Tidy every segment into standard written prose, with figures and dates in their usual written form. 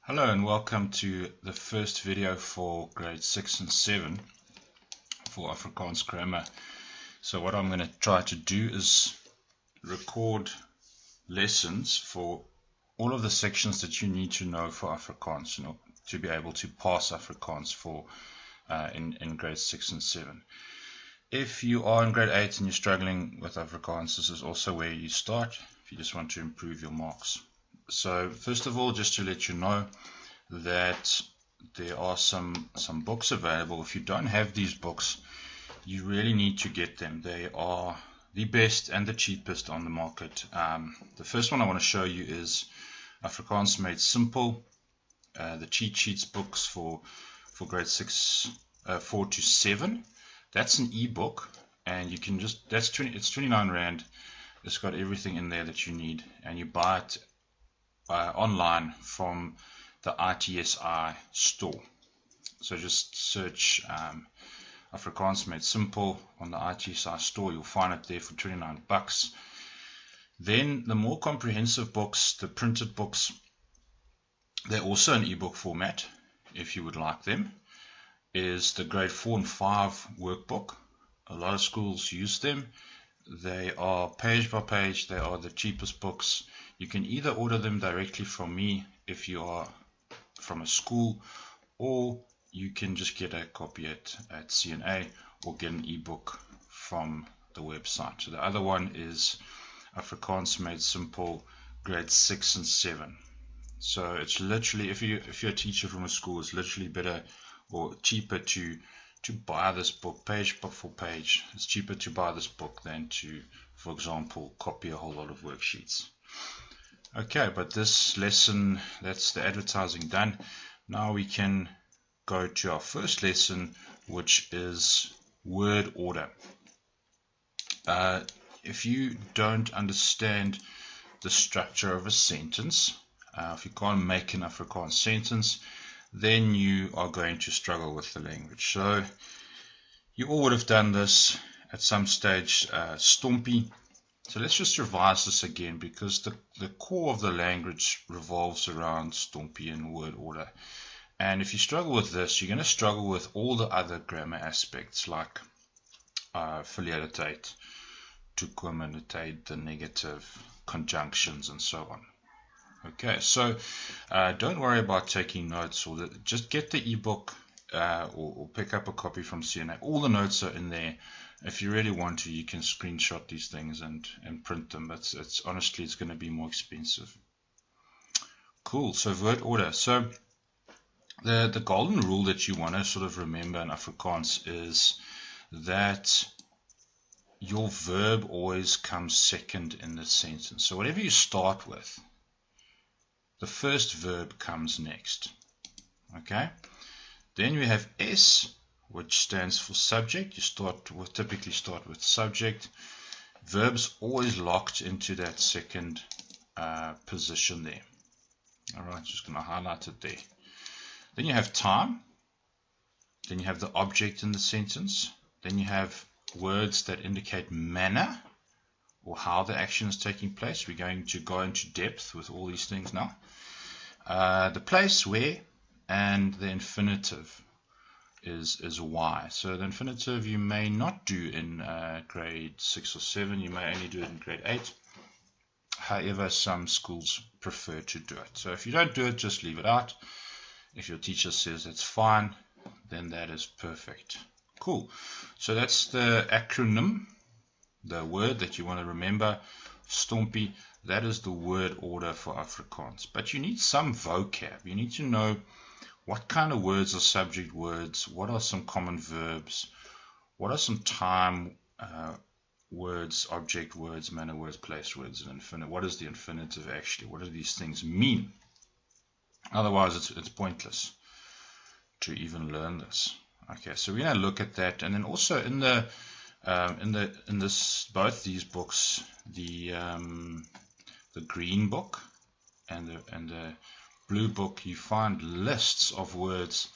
Hello and welcome to the first video for grade 6 and 7 for Afrikaans grammar. So what I'm going to try to do is record lessons for all of the sections that you need to know for Afrikaans, to be able to pass Afrikaans for in grade 6 and 7. If you are in grade 8 and you're struggling with Afrikaans, this is also where you start if you just want to improve your marks. So first of all, just to let you know that there are some books available. If you don't have these books, you really need to get them. They are the best and the cheapest on the market. The first one I want to show you is Afrikaans Made Simple, the cheat sheets books for grade 4 to 7. That's an ebook, and you can just it's 29 Rand. It's got everything in there that you need, and you buy it online from the ITSI store. So just search Afrikaans Made Simple on the ITSI store. You'll find it there for 29 bucks. Then the more comprehensive books, the printed books, they're also in ebook format if you would like them, is the grade 4 and 5 workbook. A lot of schools use them. They are page by page. They are the cheapest books. You can either order them directly from me if you are from a school, or you can just get a copy at CNA or get an ebook from the website. So the other one is Afrikaans Made Simple grade 6 and 7. So it's literally, if you're a teacher from a school, it's literally better or cheaper to buy this book page for page. It's cheaper to buy this book than to, for example, copy a whole lot of worksheets. Okay, but this lesson, that's the advertising done. Now we can go to our first lesson, which is word order. If you don't understand the structure of a sentence, if you can't make an Afrikaans sentence, then you are going to struggle with the language. So you all would have done this at some stage, STOMPI. So let's just revise this again, because the core of the language revolves around STOMPI and word order. And if you struggle with this, you're going to struggle with all the other grammar aspects like verlede, toekomende, the negative, conjunctions, and so on. Okay, so don't worry about taking notes, or just get the ebook or pick up a copy from CNA. All the notes are in there. If you really want to, you can screenshot these things and print them, but honestly it's going to be more expensive. Cool. So word order. So the golden rule that you want to sort of remember in Afrikaans is that your verb always comes second in the sentence. So whatever you start with, the first verb comes next. Okay. Then we have S, which stands for subject. You typically start with subject. Verbs always locked into that second position there. Alright, just going to highlight it there. Then you have time. Then you have the object in the sentence. Then you have words that indicate manner, or how the action is taking place. We're going to go into depth with all these things now. The place, where, and the infinitive is why. So the infinitive you may not do in grade 6 or 7. You may only do it in grade 8. However, some schools prefer to do it. So if you don't do it, just leave it out. If your teacher says it's fine, then that is perfect. Cool. So that's the acronym, the word that you want to remember, STOMPI. That is the word order for Afrikaans. But you need some vocab. You need to know what kind of words are subject words, what are some common verbs, what are some time words, object words, manner words, place words, and infinitive. What is the infinitive actually? What do these things mean? Otherwise, it's pointless to even learn this. Okay, so we're going to look at that, and then also in both these books, the green book and the blue book, you find lists of words.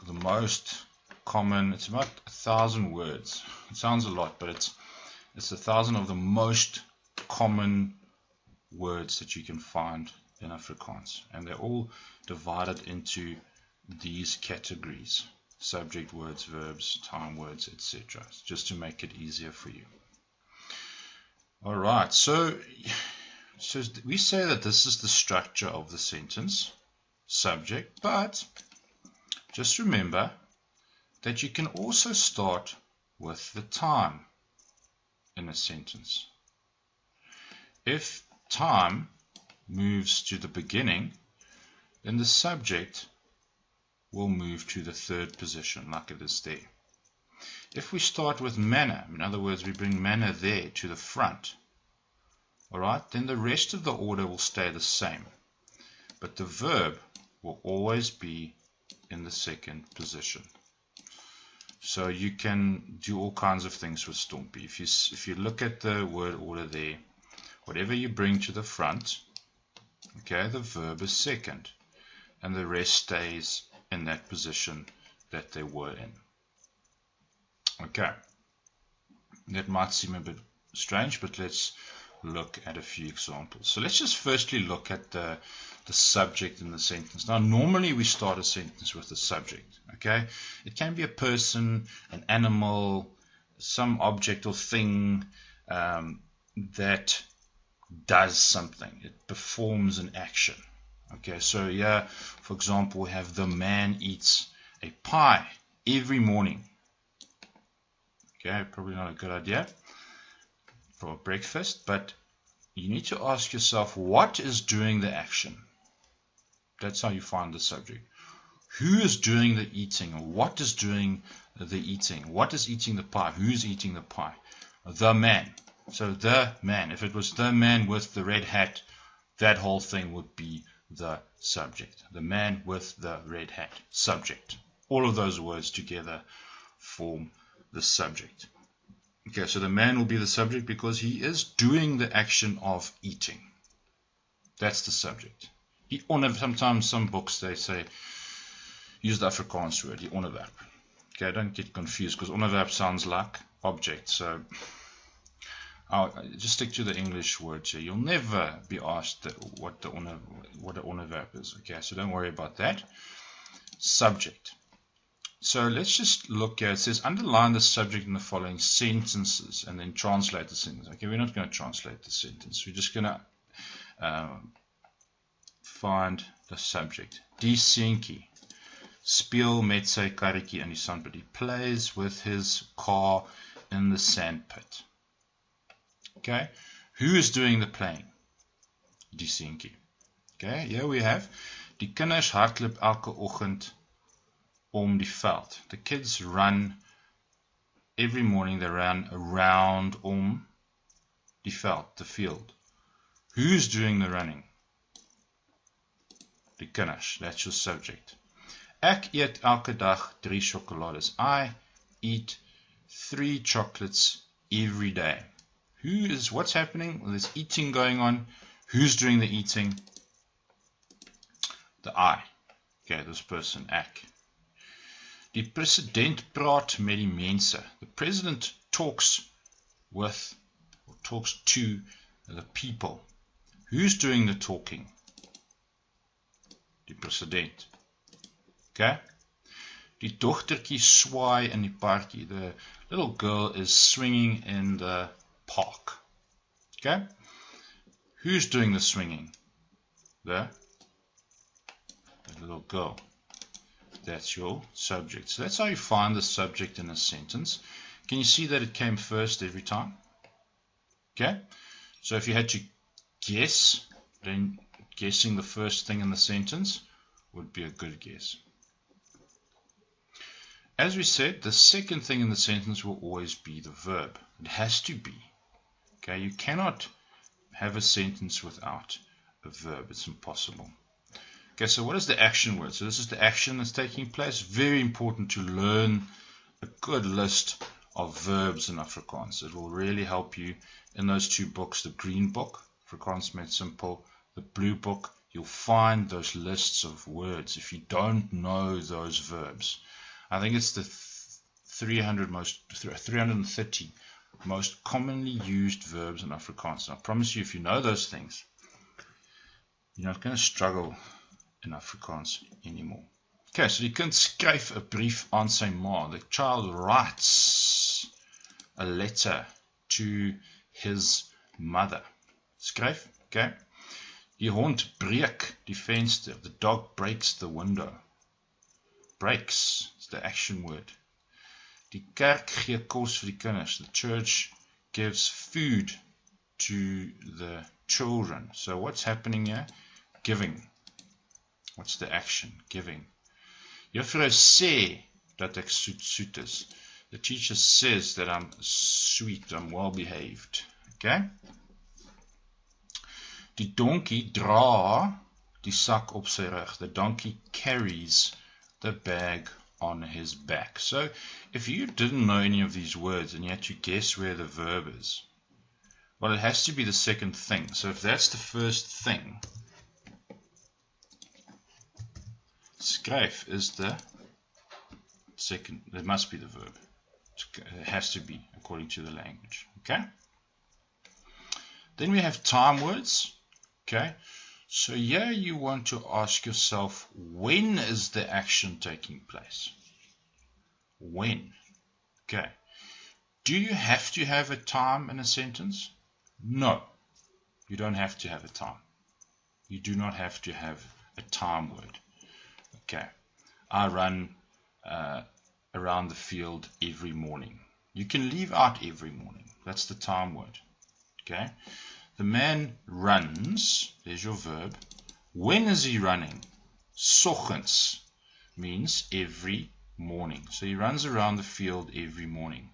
The most common, it's about 1,000 words. It sounds a lot, but it's 1,000 of the most common words that you can find in Afrikaans, and they're all divided into these categories: subject words, verbs, time words, etc., just to make it easier for you. Alright, so we say that this is the structure of the sentence, subject, but just remember that you can also start with the time in a sentence. If time moves to the beginning, then the subject will move to the third position, like it is there. If we start with manner, in other words, we bring manner there to the front, alright, then the rest of the order will stay the same, but the verb will always be in the second position. So you can do all kinds of things with STOMPI. If you look at the word order there, whatever you bring to the front, okay, the verb is second, and the rest stays in that position that they were in. Okay, that might seem a bit strange, but let's look at a few examples. So let's just firstly look at the subject in the sentence. Now, normally we start a sentence with the subject. Okay, it can be a person, an animal, some object or thing that does something. It performs an action. Okay, so here, for example, we have the man eats a pie every morning. Okay, probably not a good idea for breakfast, but you need to ask yourself, what is doing the action? That's how you find the subject. Who is doing the eating? Or what is doing the eating? What is eating the pie? Who's eating the pie? The man. So the man. If it was the man with the red hat, that whole thing would be the subject. The man with the red hat. Subject. All of those words together form the subject. Okay, so the man will be the subject because he is doing the action of eating. That's the subject. Sometimes some books they say use the Afrikaans word, die onderwerp. Okay, don't get confused because onderwerp sounds like object. So I'll just stick to the English word here. You'll never be asked what the onderwerp is. Okay, so don't worry about that. Subject. So let's just look here. It says underline the subject in the following sentences and then translate the sentence. Okay, we're not going to translate the sentence. We're just going to find the subject. Die seentjie speel met sy karretjie in die sandpit. He plays with his car in the sandpit. Okay, who is doing the playing? Die seentjie. Okay, here we have die kinders hardloop elke oggend om die veld. The kids run every morning. They run around om die veld, the field. Who's doing the running? Die kinders. That's your subject. Ek eet elke dag 3 chocolades. I eat 3 chocolates every day. What's happening? Well, there's eating going on. Who's doing the eating? The I. Okay, this person, ek. Die president praat met die mense. The president talks with, or talks to the people. Who's doing the talking? Die president. Okay? Die dogtertjie swaai in die parkie. The little girl is swinging in the park. Okay? Who's doing the swinging? The little girl. That's your subject. So that's how you find the subject in a sentence. Can you see that it came first every time? Okay? So if you had to guess, then guessing the first thing in the sentence would be a good guess. As we said, the second thing in the sentence will always be the verb. It has to be. Okay? You cannot have a sentence without a verb. It's impossible. Okay, so what is the action word? So this is the action that's taking place. Very important to learn a good list of verbs in Afrikaans. It will really help you in those 2 books, the green book, Afrikaans Made Simple, the blue book. You'll find those lists of words if you don't know those verbs. I think it's the 330 most commonly used verbs in Afrikaans. And I promise you, if you know those things, You're not going to struggle in Afrikaans anymore. Okay, so die kind skryf 'n brief aan sy ma. The child writes a letter to his mother. Skryf, okay. Die hond breek die venster. The dog breaks the window. Breaks is the action word. Die kerk gee kos vir die kinders. The church gives food to the children. So what's happening here? Giving. What's the action? Giving. Juffrou sê dat ek soet is. The teacher says that I'm sweet, I'm well behaved. Okay? Die donkie dra die sak op sy rug. The donkey carries the bag on his back. So, if you didn't know any of these words and yet you guess where the verb is, well, it has to be the second thing. So if that's the first thing, skryf is the second. That must be the verb. It has to be according to the language. Okay? Then we have time words. Okay? So here you want to ask yourself, when is the action taking place? When? Okay. Do you have to have a time in a sentence? No. You don't have to have a time. You do not have to have a time word. Okay. I run around the field every morning. You can leave out every morning. That's the time word. Okay. The man runs, there's your verb. When is he running? Soggens means every morning. So he runs around the field every morning.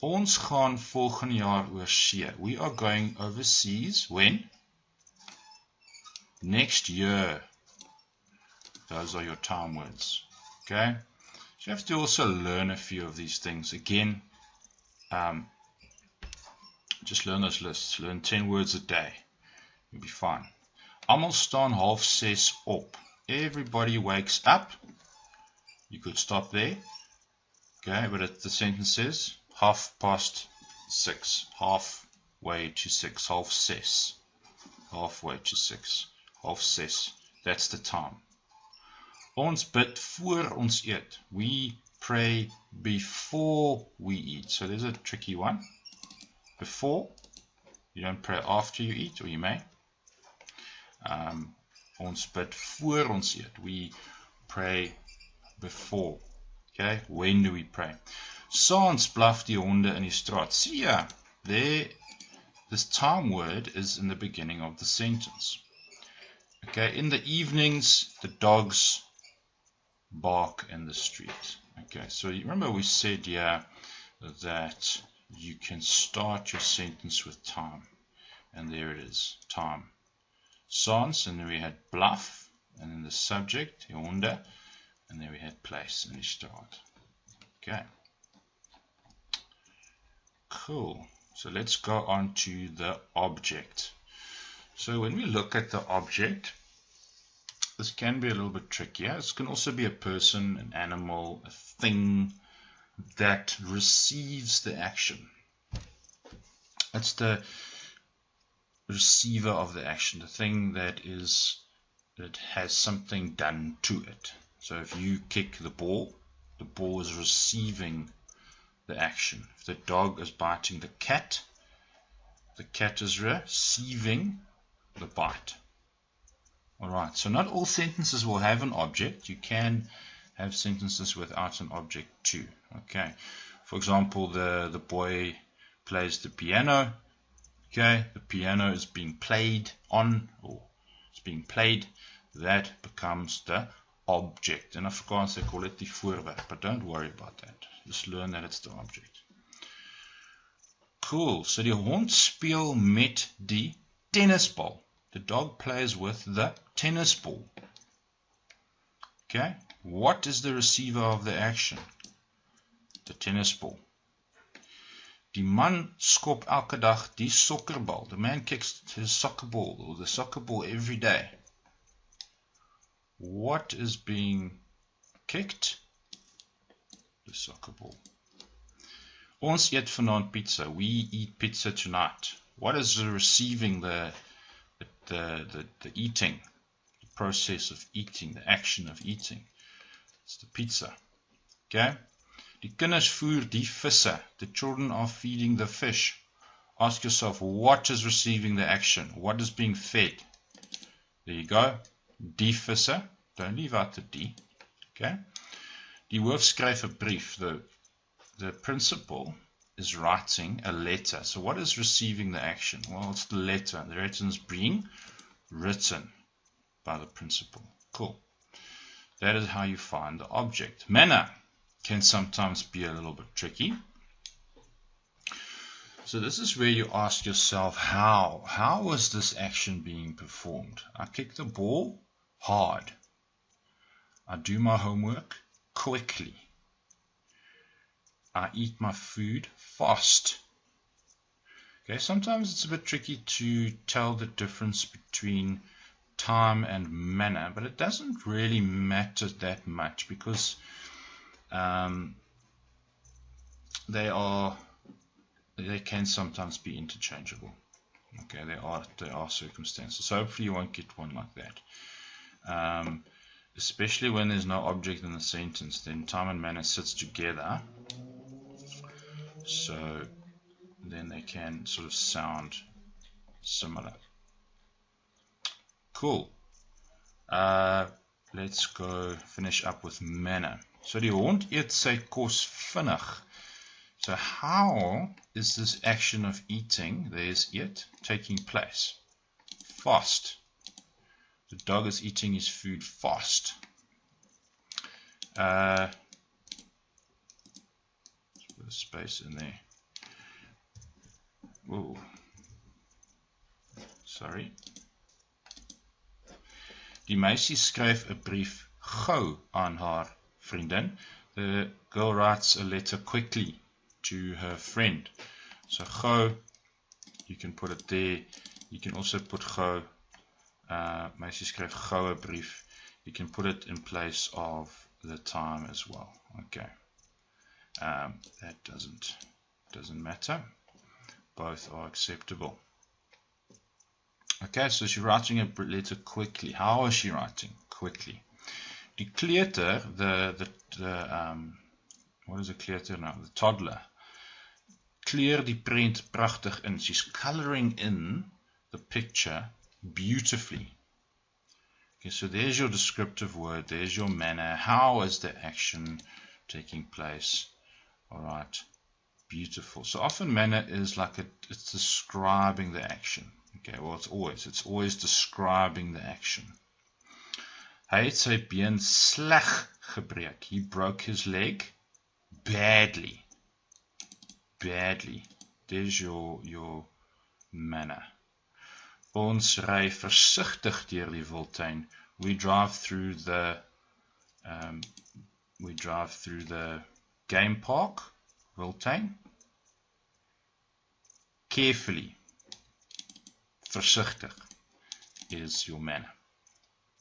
Ons gaan volgende jaar oor see. We are going overseas. When? Next year. Those are your time words. Okay? So you have to also learn a few of these things. Again, just learn those lists. Learn 10 words a day. You'll be fine. Almal staan 5:30 op. Everybody wakes up. You could stop there. Okay, but the sentence says 6:30. Halfway to 6. 6:30. Halfway to 6. 6:30. That's the time. Ons bid voor ons eet. We pray before we eat. So there's a tricky one. Before, you don't pray after you eat, or you may. Ons bid voor ons eet. We pray before. Okay, when do we pray? Saans blaf die honde in die straat. See ya, there, this time word is in the beginning of the sentence. Okay, in the evenings, the dogs bark in the street. Okay, so you remember we said here that you can start your sentence with time, and there it is, time. Saans, and then we had blaf, and then the subject, die honde, and then we had place in die straat. Okay. Cool. So let's go on to the object. So when we look at the object, this can be a little bit trickier. This can also be a person, an animal, a thing that receives the action. It's the receiver of the action, the thing that has something done to it. So if you kick the ball is receiving the action. If the dog is biting the cat is receiving the bite. Alright, so not all sentences will have an object. You can have sentences without an object too. Okay, for example, the boy plays the piano. Okay, the piano is being played on, or it's being played. That becomes the object. In Afrikaans they call it die voorwerp, but don't worry about that. Just learn that it's the object. Cool, so die hond speel met die tennisbal. The dog plays with the tennis ball. Okay, what is the receiver of the action? The tennis ball. Die man skop elke dag die sokkerbal. The man kicks his soccer ball, or the soccer ball, every day. What is being kicked? The soccer ball. Ons eet vanaand pizza. We eat pizza tonight. What is receiving the the eating, the process of eating, the action of eating. It's the pizza. Okay? Die kinders voer die visse. The children are feeding the fish. Ask yourself, what is receiving the action? What is being fed? There you go. Die visse. Don't leave out the die. Okay? Die hoof skryf 'n brief. The principal is writing a letter. So what is receiving the action? Well, it's the letter. The letter is being written by the principal. Cool. That is how you find the object. Manner can sometimes be a little bit tricky. So this is where you ask yourself, how is this action being performed? I kick the ball hard. I do my homework quickly. I eat my food fast. Okay, sometimes it's a bit tricky to tell the difference between time and manner, but it doesn't really matter that much because they can sometimes be interchangeable. Okay, there are circumstances. So hopefully you won't get one like that. Especially when there's no object in the sentence, then time and manner sits together. So then they can sort of sound similar. Cool. Let's go finish up with manner. So die hond eet sy kos vinnig. So how is this action of eating, there's eat, taking place? Fast. The dog is eating his food fast. Let's put a space in there. Whoa. Sorry. Die meisie skryf 'n brief gou aan haar vriendin. The girl writes a letter quickly to her friend. So gou, you can put it there. You can also put gou. Meisie skryf gou 'n brief. You can put it in place of the time as well. Okay. That doesn't matter. Both are acceptable. Okay, so she's writing a letter quickly. How is she writing? Quickly. Die kleuter, what is a kleuter now? The toddler. Kleur die prent pragtig in. She's coloring in the picture beautifully. Okay, so there's your descriptive word. There's your manner. How is the action taking place? All right. Beautiful. So often manner is like it's describing the action. Okay, well it's always describing the action. Hy het sy been sleg gebreek. He broke his leg badly. Badly. There's your manner. Ons ry versigtig deur die wildtuin. We drive through the game park, wildtuin. Carefully. Versigtig is your manner.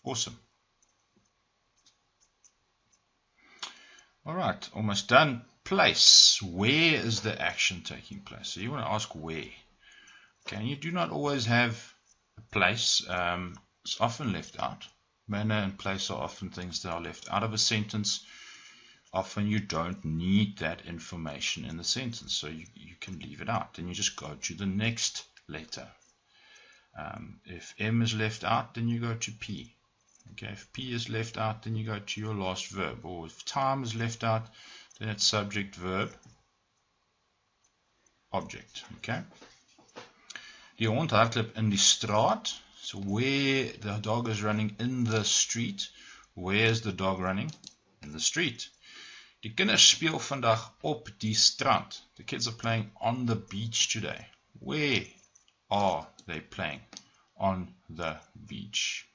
Awesome. Alright, almost done. Place. Where is the action taking place? So you want to ask where. Okay, and you do not always have a place. It's often left out. Manner and place are often things that are left out of a sentence. Often you don't need that information in the sentence, so you can leave it out. Then you just go to the next letter. If M is left out, then you go to P. Okay, if P is left out, then you go to your last verb. Or if time is left out, then it's subject, verb, object. Okay. Die hond hardloop in die straat. So where the dog is running in the street. Where is the dog running? In the street. Die kinders speel vandag op die strand. The kids are playing on the beach today. Where are they playing? On the beach.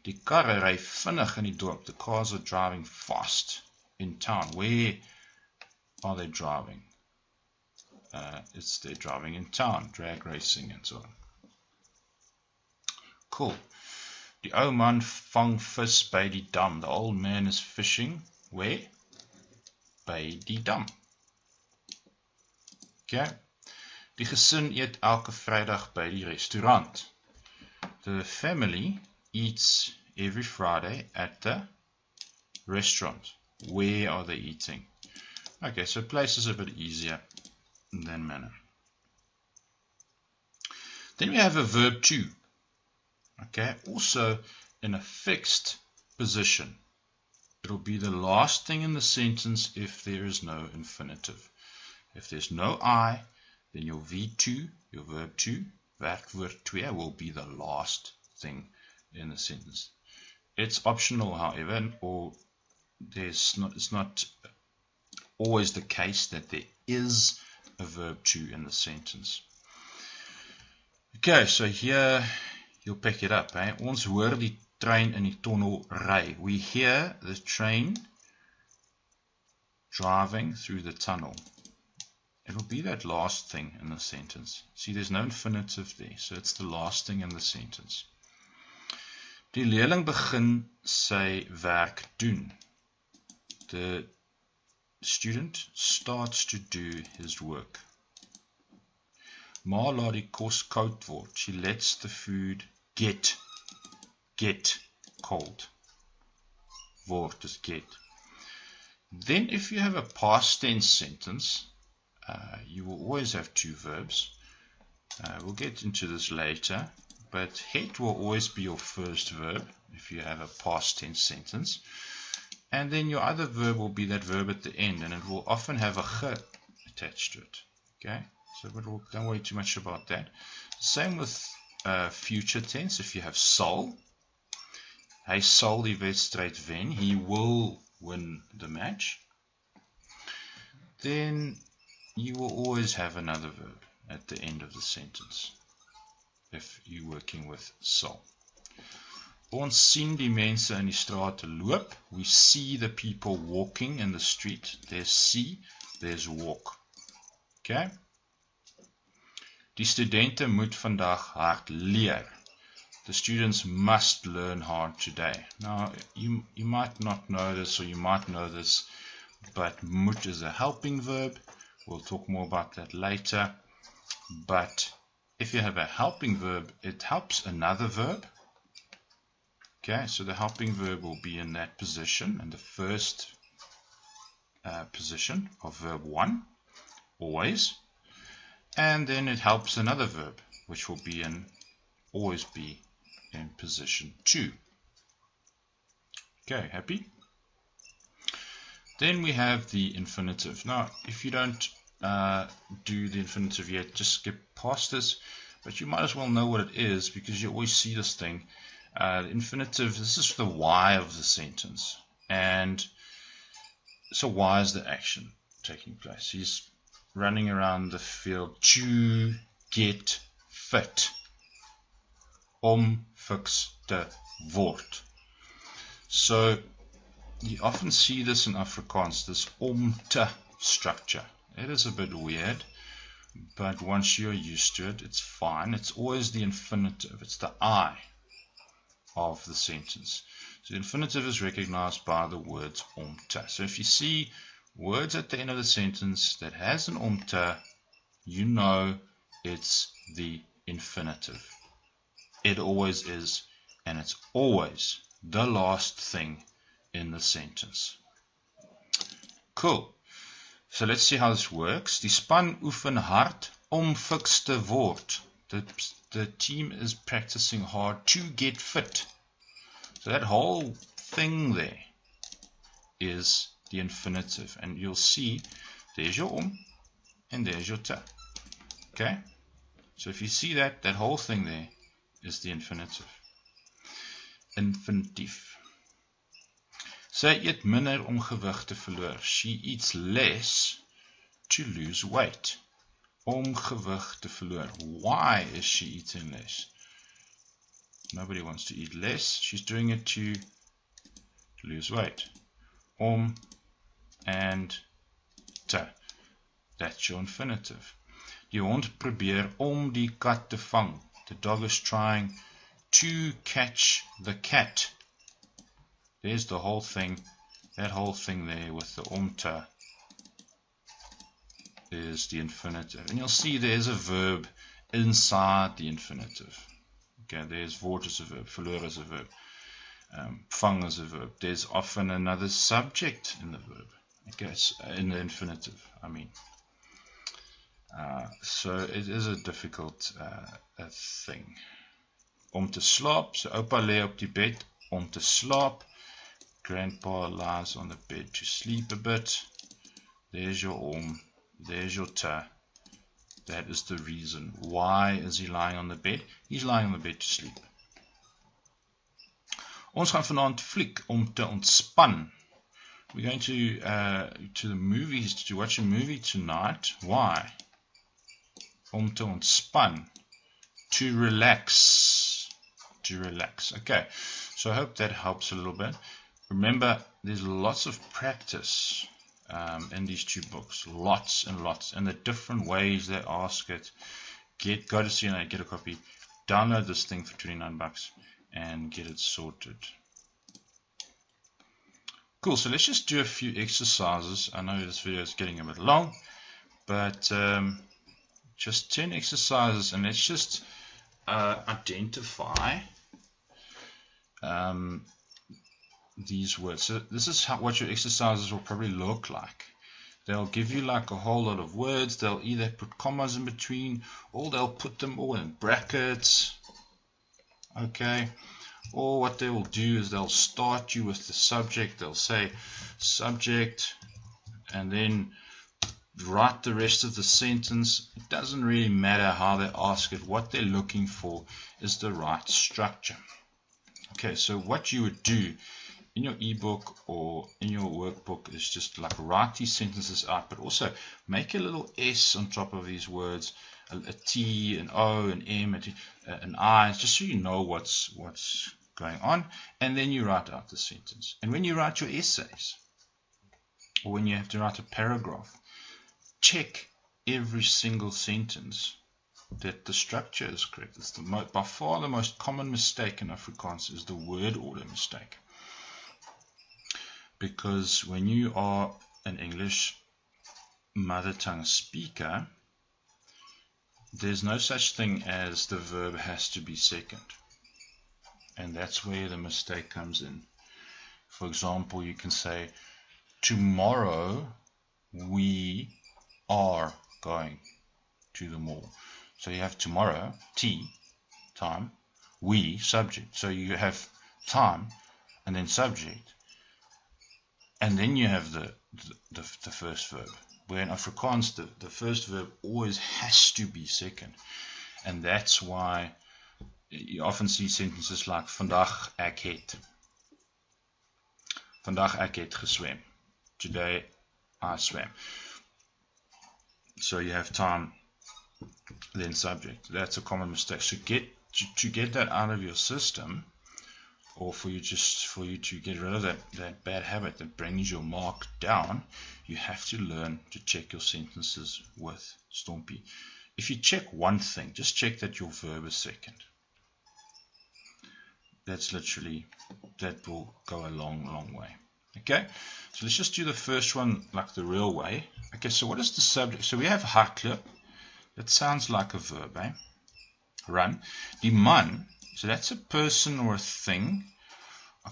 Die karre ry vinnig in die dorp. The cars are driving fast in town. Where are they driving? They're driving in town, drag racing and so on. Cool. Die ou man vang vis by die dam. The old man is fishing. Where? By die dam. Okay. Die gesin eet elke Vrydag by die restaurant. The family eats every Friday at the restaurant. Where are they eating? Okay, so place is a bit easier than manner. Then we have a verb to. Okay, also in a fixed position. It'll be the last thing in the sentence if there is no infinitive. If there's no I, then your V2, your verb to, werkwoord 2 will be the last thing in the sentence. It's optional, however, or it's not always the case that there is a verb to in the sentence. Okay, so here you'll pick it up. Ons hoor die trein in die tunnel ry. We hear the train driving through the tunnel. It will be that last thing in the sentence. See, there's no infinitive there, so it's the last thing in the sentence. Die leerling begin sy werk doen. The student starts to do his work. Ma laat die kos koud word. She lets the food get cold. Word is get. Then if you have a past tense sentence, you will always have two verbs. We'll get into this later, but het will always be your first verb if you have a past tense sentence. And then your other verb will be that verb at the end, and it will often have a ge attached to it. Okay, so don't worry too much about that. Same with future tense. If you have sal, hy sal die wedstryd wen, he will win the match, then you will always have another verb at the end of the sentence if you're working with sal. Ons sien die mense in die straat loop. We see the people walking in the street. There's see, there's walk. Okay? Die studente moet vandag hard leer. The students must learn hard today. Now, you might not know this, or you might know this, but moet is a helping verb. We'll talk more about that later. But if you have a helping verb, it helps another verb. Okay, so the helping verb will be in that position, in the first position of verb 1, always. And then it helps another verb, which will be always be in position 2. Okay, happy? Then we have the infinitive. Now, if you don't do the infinitive yet, just skip past this, but you might as well know what it is, because you always see this thing. The infinitive, this is the why of the sentence. And so why is the action taking place? He's running around the field to get fit. Fix te word. So you often see this in Afrikaans, this te structure. It is a bit weird, but once you're used to it, it's fine. It's always the infinitive. It's the I of the sentence. So the infinitive is recognized by the words te. So if you see words at the end of the sentence that has an te, you know it's the infinitive. It always is, and it's always the last thing in the sentence. Cool. So let's see how this works. Die span oefen hard fiks te word. The team is practicing hard to get fit. So that whole thing there is the infinitive. And you'll see there's your and there's your te. Okay? So if you see that whole thing there is the infinitive. Infinitief. Sy eet minder om gewig te verloor. She eats less to lose weight. Om gewig te verloor. Why is she eating less? Nobody wants to eat less. She's doing it to lose weight. And te. That's your infinitive. Die hond probeer om die kat te vang. The dog is trying to catch the cat. There's the whole thing. That whole thing there with the te is the infinitive. And you'll see there's a verb inside the infinitive. Okay, there's word as a verb, verloor as a verb, vang as a verb. There's often another subject in the verb. Okay, in the infinitive, I mean. So it is a difficult thing. Om te slaap, so opa lê op die bed om te slaap. Grandpa lies on the bed to sleep a bit. There's your om, there's your te. That is the reason. Why is he lying on the bed? He's lying on the bed to sleep. Ons gaan vanaand fliek om te ontspan. We're going to the movies to watch a movie tonight. Why? Om te ontspan. To relax. To relax. Okay, so I hope that helps a little bit. Remember, there's lots of practice in these two books. Lots and lots. And the different ways they ask it. Go to CNA, get a copy. Download this thing for $29 and get it sorted. Cool, so let's just do a few exercises. I know this video is getting a bit long, but just 10 exercises, and let's just identify these words. So this is what your exercises will probably look like. They'll give you like a whole lot of words. They'll either put commas in between, or they'll put them all in brackets. Okay. Or what they will do is they'll start you with the subject. They'll say subject and then write the rest of the sentence. It doesn't really matter how they ask it. What they're looking for is the right structure. Okay, so what you would do in your ebook or in your workbook is just like write these sentences out, but also make a little S on top of these words, a T, an O, an M, an I, just so you know what's going on, and then you write out the sentence. And when you write your essays, or when you have to write a paragraph, check every single sentence that the structure is correct. It's by far the most common mistake in Afrikaans is the word order mistake. Because when you are an English mother tongue speaker, there's no such thing as the verb has to be second. And that's where the mistake comes in. For example, you can say, tomorrow we are going to the mall. So you have tomorrow, T, time, we, subject. So you have time and then subject. And then you have the first verb. Where in Afrikaans, the first verb always has to be second. And that's why you often see sentences like vandag ek het. Vandag ek het geswem. Today I swam. So you have time, then subject. That's a common mistake. So to get that out of your system, or for you to get rid of that bad habit that brings your mark down, you have to learn to check your sentences with STOMPI. If you check one thing, just check that your verb is second. That will go a long way. Okay, so let's just do the first one like the real way. Okay, so what is the subject? So we have hardloop. That sounds like a verb, eh? Run. Die man, so that's a person or a thing.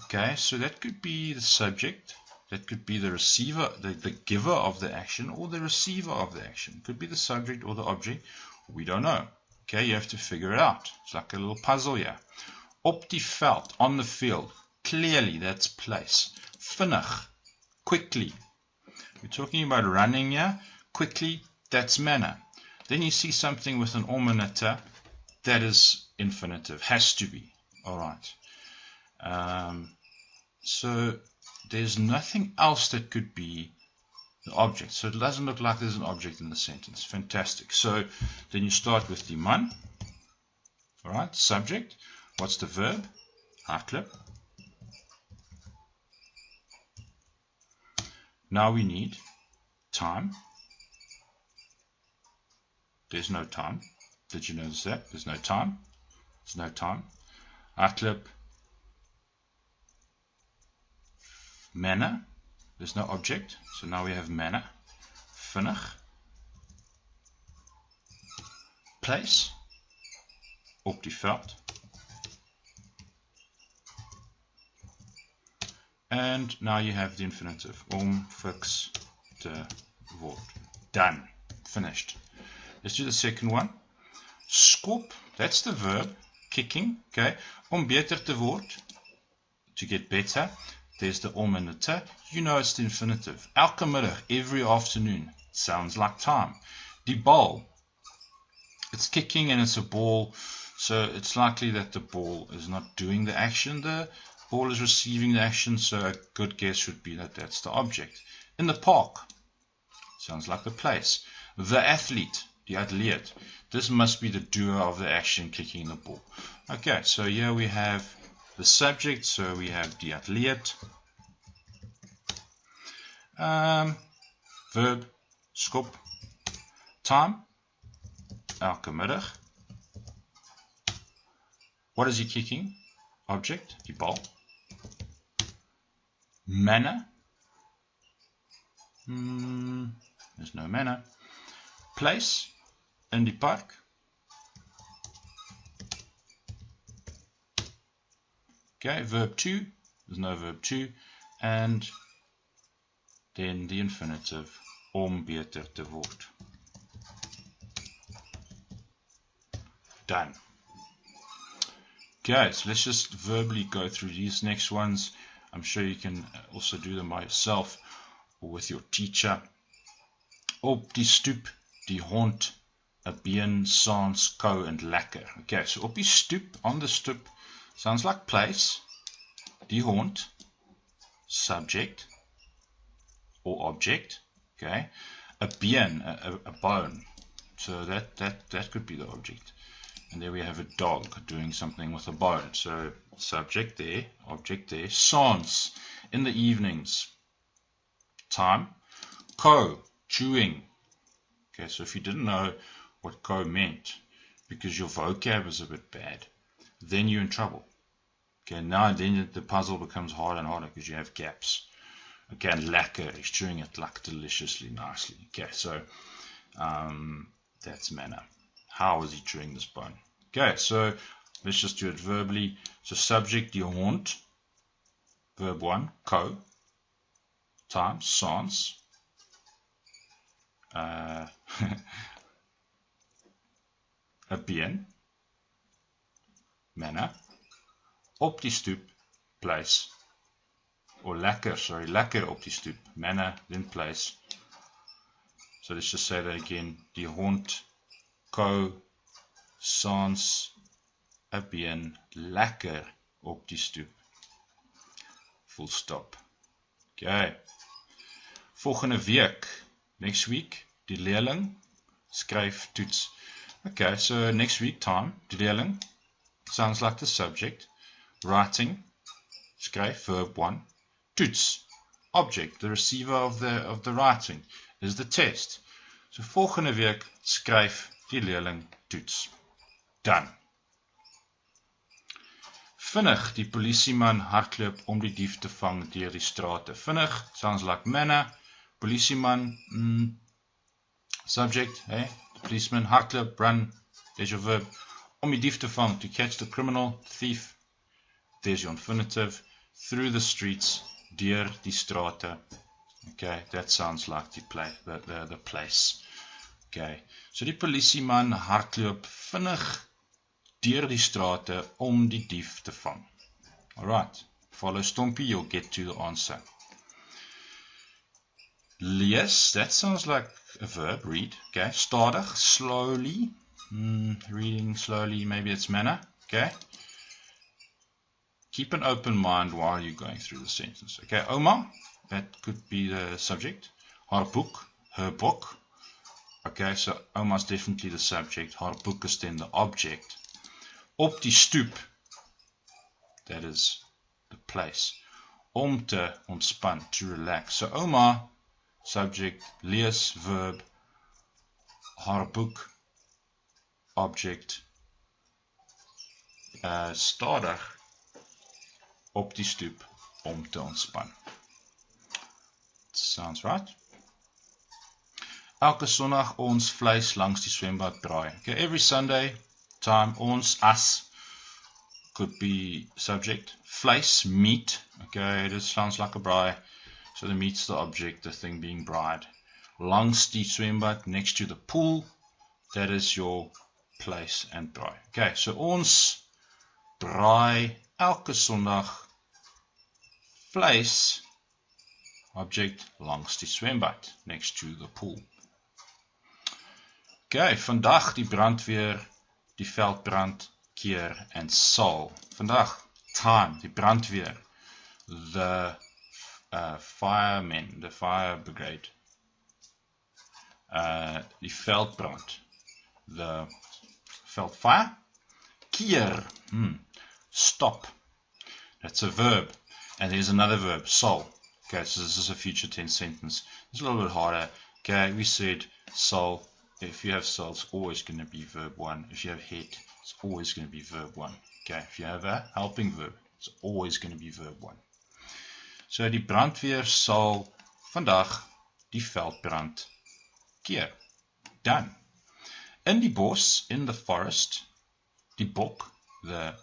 Okay, so that could be the subject. That could be the receiver, the giver of the action, or the receiver of the action. Could be the subject or the object. We don't know. Okay, you have to figure it out. It's like a little puzzle here. Op die veld, on the field. Clearly, that's place. Vinnig, quickly. We're talking about running here. Quickly, that's manner. Then you see something with an om and a te. That is infinitive. Has to be. Alright. So there's nothing else that could be the object. So it doesn't look like there's an object in the sentence. Fantastic. So then you start with die man. Alright, subject. What's the verb? Hardloop. Now we need time. There's no time. Did you notice that? There's no time. There's no time. Hardloop. Manner. There's no object. So now we have manner. Vinnig. Place. Op die veld. And now you have the infinitive. Fix de word. Done. Finished. Let's do the second one. Skop, that's the verb, kicking, okay. Beter te word, to get better. There's the and the te. You know it's the infinitive. Elke middag, every afternoon. Sounds like time. Die bal, it's kicking and it's a ball, so it's likely that the ball is not doing the action. The ball is receiving the action, so a good guess would be that that's the object. In the park, sounds like the place. The athlete, the athlete. This must be the doer of the action kicking the ball. Okay, so here we have the subject, so we have the athlete. Verb, skop. Time, elke middag. What is he kicking? Object, die bal. Manner. There's no manner. Place, in die park. Okay, verb to, there's no verb to. And then the infinitive, beter te word. Done. Okay, so let's just verbally go through these next ones. I'm sure you can also do them by yourself or with your teacher. Op die stoep, die hond, 'n been, saans, kou and lekker. Okay, so op die stoep, on the stoep, sounds like place. Die hond, subject or object. Okay, a been, a bone. So that could be the object. And there we have a dog doing something with a bone. So subject there, object there. Saans, in the evenings. Time. Kou, chewing. Okay, so if you didn't know what kou meant, because your vocab is a bit bad, then you're in trouble. Okay, now then the puzzle becomes harder and harder because you have gaps. Okay, and lekker, he's chewing it like deliciously, nicely. Okay, so that's manner. How is he chewing this bone? Okay, so let's just do it verbally. So subject, die hond. Verb 1, kou. Time, saans. A been. Manner. Op die stoep, place. Or lekker, sorry, lekker op die stoep. Manner, then place. So let's just say that again. Die hond, kou, saans, 'n been, lekker op die stoep. Full stop. Okay. Volgende week, next week, die leerling, skryf, toets. Okay, so next week time, die leerling, sounds like the subject. Writing, skryf, verb 1. Toets, object, the receiver of the writing, is the test. So volgende week, skryf die leerling toets. Done. Vinnig, die polisieman hardloop om die dief te vang deur die strate. Vinnig, sounds like manner. Polisieman, subject, hey, the policeman, hardloop, run, there's your verb. Om die dief te vang, to catch the criminal, thief, there's your infinitive. Through the streets, deur die strate. Okay, that sounds like the place. Okay, so die polisieman hardloop vinnig deur die strate om die dief te vang. Alright, follow STOMPI, you'll get to the answer. Lees, that sounds like a verb, read. Okay, stadig, slowly, reading slowly, maybe it's manner. Okay, keep an open mind while you're going through the sentence. Okay, Oma, that could be the subject. Haar boek, her book. Okay, so Oma's definitely the subject. Haar boek is then the object. Op die stoep, that is the place. Om te ontspan, to relax. So Oma, subject, lees, verb, haar boek, object, stadig, op die stoep, om te ontspan. Sounds right. Elke Sondag ons vleis langs die swembad braai. Okay, every Sunday, time, ons, as, could be subject. Vleis, meat. Okay, this sounds like a braai. So the meat's the object, the thing being bride. Langs die swembad, next to the pool. That is your place and braai. Okay, so ons braai elke Sondag vleis, object, langs die swembad, next to the pool. Okay, vandag die brandweer, die veldbrand, keer en sal. Vandag, time, die brandweer, the firemen, the fire brigade, die veldbrand, the veldfire, keer, stop, that's a verb, and there's another verb, sal. Okay, so this is a future tense sentence. It's a little bit harder. Okay, we said sal, if you have sal, it's always going to be verb 1. If you have het, it's always going to be verb 1. Okay, if you have a helping verb, it's always going to be verb 1. So die brandweer sal vandag die veldbrand keer. Done. In die bos, in the forest, die bok, the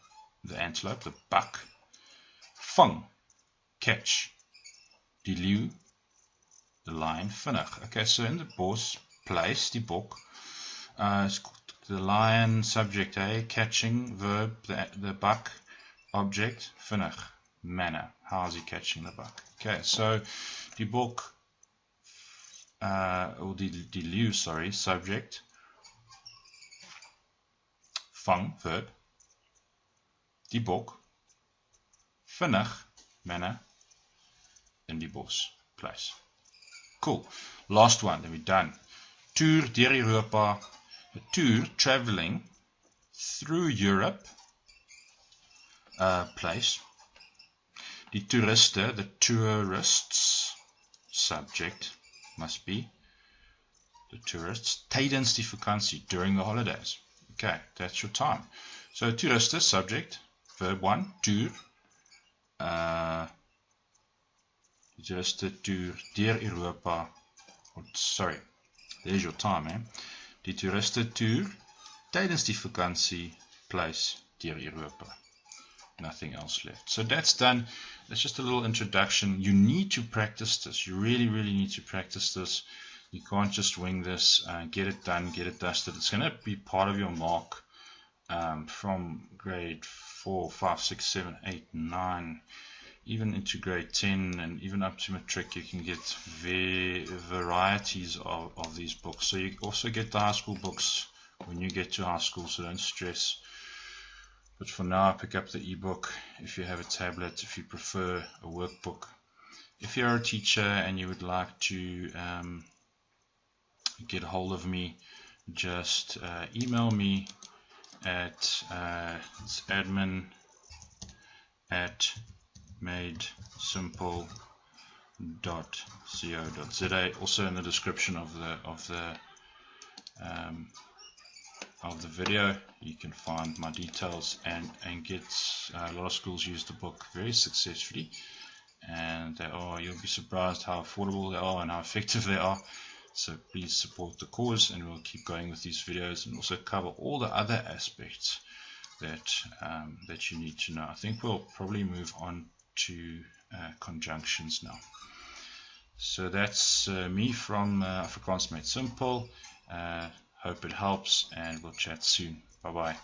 antelope, the buck, vang, catch, die leeu, the lion, vinnig. Okay, so in the bos, place, die bok, the lion, subject, catching, verb, the buck, object, vinnig, manner. How is he catching the buck? Okay, so die bok, or die leeu, sorry, subject, vang, verb, die bok, vinnig, manner, in die bos, place. Cool. Last one, then we're done. Tour deur Europa, a tour traveling through Europe, place. Die toeriste, the tourists, subject, must be the tourists, tydens die vakansie, during the holidays. Okay, that's your time. So toeriste, subject, verb 1, tour, toeriste tour deur Europa, sorry, there's your time, Die toeriste tour, tydens die vakansie, place, deur Europa. Nothing else left. So that's done. That's just a little introduction. You need to practice this. You really need to practice this. You can't just wing this. Get it done, get it dusted. It's going to be part of your mark from grade 4, 5, 6, 7, 8, 9, even into grade 10 and even up to matric. You can get varieties of these books. So you also get the high school books when you get to high school, so don't stress. But for now, pick up the ebook if you have a tablet, if you prefer a workbook. If you're a teacher and you would like to get a hold of me, just email me at admin@madesimple.co.za. Also in the description of the video, you can find my details and get a lot of schools use the book very successfully, and you'll be surprised how affordable they are and how effective they are. So please support the cause, and we'll keep going with these videos and also cover all the other aspects that you need to know. I think we'll probably move on to conjunctions now. So that's me from Afrikaans Made Simple. Hope it helps, and we'll chat soon. Bye bye.